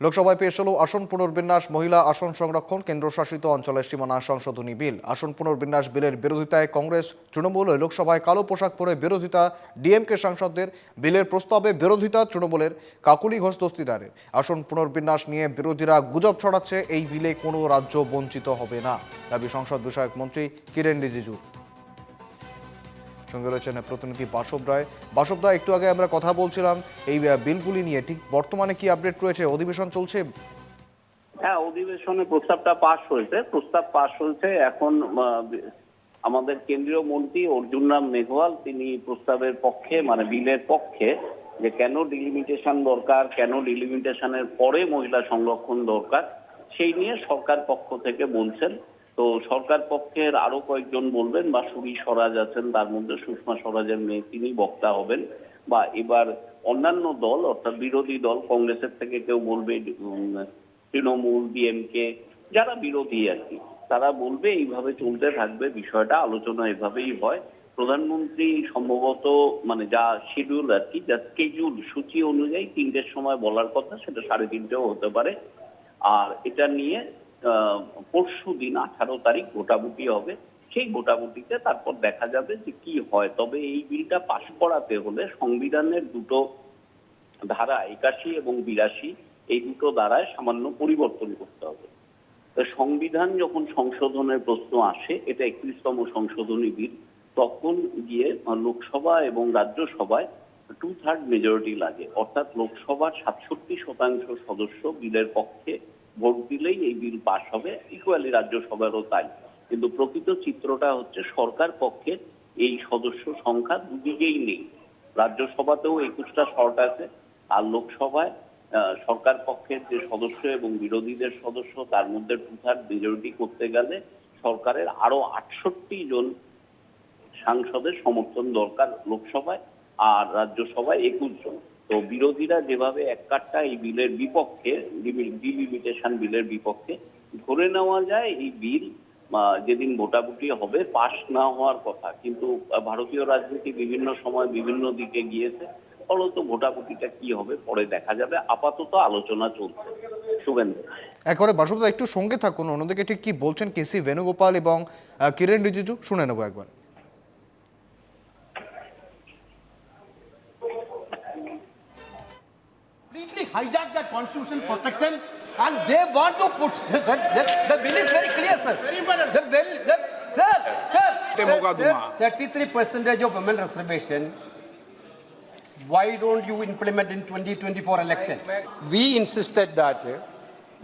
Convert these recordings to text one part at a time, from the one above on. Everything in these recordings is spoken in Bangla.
লোকসভায় পেশ হল আসন পুনর্বিন্যাস মহিলা আসন সংরক্ষণ কেন্দ্রশাসিত অঞ্চলের সীমানা সংশোধনী বিল। আসন পুনর্বিন্যাস বিলের বিরোধিতায় কংগ্রেস তৃণমূল লোকসভায় কালো পোশাক পরে বিরোধিতা ডিএমকে সাংসদদের। বিলের প্রস্তাবে বিরোধিতা তৃণমূলের কাকুলি ঘোষ দস্তিদারের। আসন পুনর্বিন্যাস নিয়ে বিরোধীরা গুজব ছড়াচ্ছে, এই বিলে কোনো রাজ্য বঞ্চিত হবে না, দাবি সংসদ বিষয়ক মন্ত্রী কিরেন রিজিজুর। সঙ্গে রয়েছেন প্রতিনিধি বাসব রায়। বাসব দা, একটু আগে আমরা কথা বলছিলাম এই বিলগুলি নিয়ে, ঠিক বর্তমানে কি আপডেট রয়েছে? অধিবেশন চলছে? হ্যাঁ, অধিবেশনে প্রস্তাব পাশ হয়েছে। এখন আমাদের কেন্দ্রীয় মন্ত্রী অর্জুন রাম মেঘওয়াল তিনি প্রস্তাবের পক্ষে, মানে বিলের পক্ষে, যে কেন ডিলিমিটেশন দরকার, কেন ডিলিমিটেশনের পরে মহিলা সংরক্ষণ দরকার, সেই নিয়ে সরকার পক্ষ থেকে বলছেন। তো সরকার পক্ষের আরো কয়েকজন বলবেন, বা সুরি স্বরাজ আছেন, তার মধ্যে সুষমা স্বরাজের মেয়ে, তিনি বক্তা হবেন। বা এবার অন্যান্য দল, অর্থাৎ বিরোধী দল, কংগ্রেসের থেকে কেউ বলবে, তৃণমূল, ডিএমকে, যারা বিরোধী আর কি, তারা বলবে এইভাবে চলতে থাকবে বিষয়টা, আলোচনা এভাবেই হয়। প্রধানমন্ত্রী সম্ভবত, মানে যা শিডিউল আর কি, যা স্কেডিউল, সূচি অনুযায়ী 3টের সময় বলার কথা, সেটা 3:30ও হতে পারে। আর এটা নিয়ে পরশু দিন 18 তারিখ ভোটাভুটি হবে। সেই ভোটাভুটিতে তারপর দেখা যাবে যে কি হয়। তবে এই বিলটা পাশ করাতে হলে সংবিধানের দুটো ধারা 81 এবং 82, এই দুটো ধারায় সামান্য পরিবর্তন করতে হবে। সংবিধান যখন সংশোধনের প্রশ্ন আসে, এটা 31তম সংশোধনী বিল, তখন গিয়ে লোকসভা এবং রাজ্যসভায় 2/3 মেজরিটি লাগে। অর্থাৎ লোকসভার 67% সদস্য বিলের পক্ষে ভোট দিলেই এই বিল পাশ হবে, ইকুয়ালি রাজ্যসভারও তাই। কিন্তু প্রকৃত চিত্রটা হচ্ছে সরকার পক্ষে এই সদস্য সংখ্যা দুদিকেই নেই। রাজ্যসভাতেও 21টা শর্ট আছে, আর লোকসভায় সরকার পক্ষের যে সদস্য এবং বিরোধীদের সদস্য, তার মধ্যে 2/3 মেজরিটি করতে গেলে সরকারের আরো 68 জন সাংসদের সমর্থন দরকার লোকসভায়, আর রাজ্যসভায় 21 জন। তো বিরোধীরা যেভাবে এককাট্টা এই বিলের বিপক্ষে, ডিলিমিটেশন বিলের বিপক্ষে, ধরে নেওয়া যায় এই বিল যেদিন ভোটাভুটি হবে পাশ না হওয়ার কথা। কিন্তু ভারতীয় রাজনীতি বিভিন্ন সময় বিভিন্ন দিকে গিয়েছে, ফলত ভোটাভুটিটা কি হবে পরে দেখা যাবে। আপাতত আলোচনা চলছে। শুভেন্দু, একবারে বাসবদা একটু সঙ্গে থাকুন, অন্যদিকে ঠিক কি বলছেন কেসি বেণুগোপাল এবং কিরেন রিজিজু, শুনে নেবো একবার। Completely hijack that constitutional protection, and they want to put the bill is very clear, sir. The bill, sir, 33% of women reservation. Why don't you implement in 2024 election? We insisted that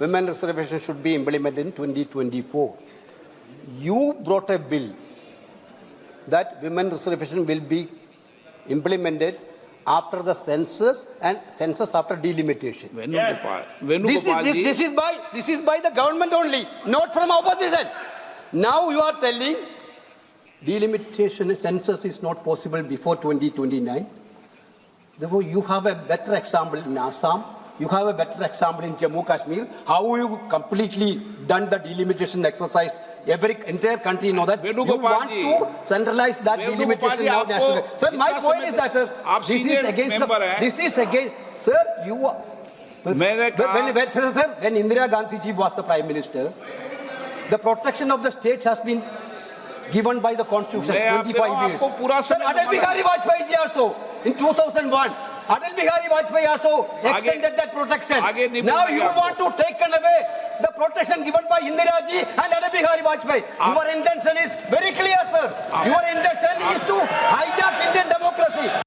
women reservation should be implemented in 2024. You brought a bill that women reservation will be implemented after the census, and census after delimitation. This is by the government only, not from opposition. Now you are telling delimitation census is not possible before 2029. Therefore, you have a better example in Assam. You have a better example in Jammu Kashmir. How you completely done the delimitation exercise? Every entire country know that. You want to centralize that delimitation now nationally. Sir, my point is that, sir, this is against. Sir, you are. When Indira Gandhi ji was the Prime Minister, the protection of the state has been given by the Constitution 25 years. Sir, Atal Bihari Vajpayee ji also in 2001. Atal Bihari Vajpayee also extended that protection. Now you want to take away the protection given by Indira ji and Atal Bihari Vajpayee. Your intention is very clear, sir. Your intention is to hijack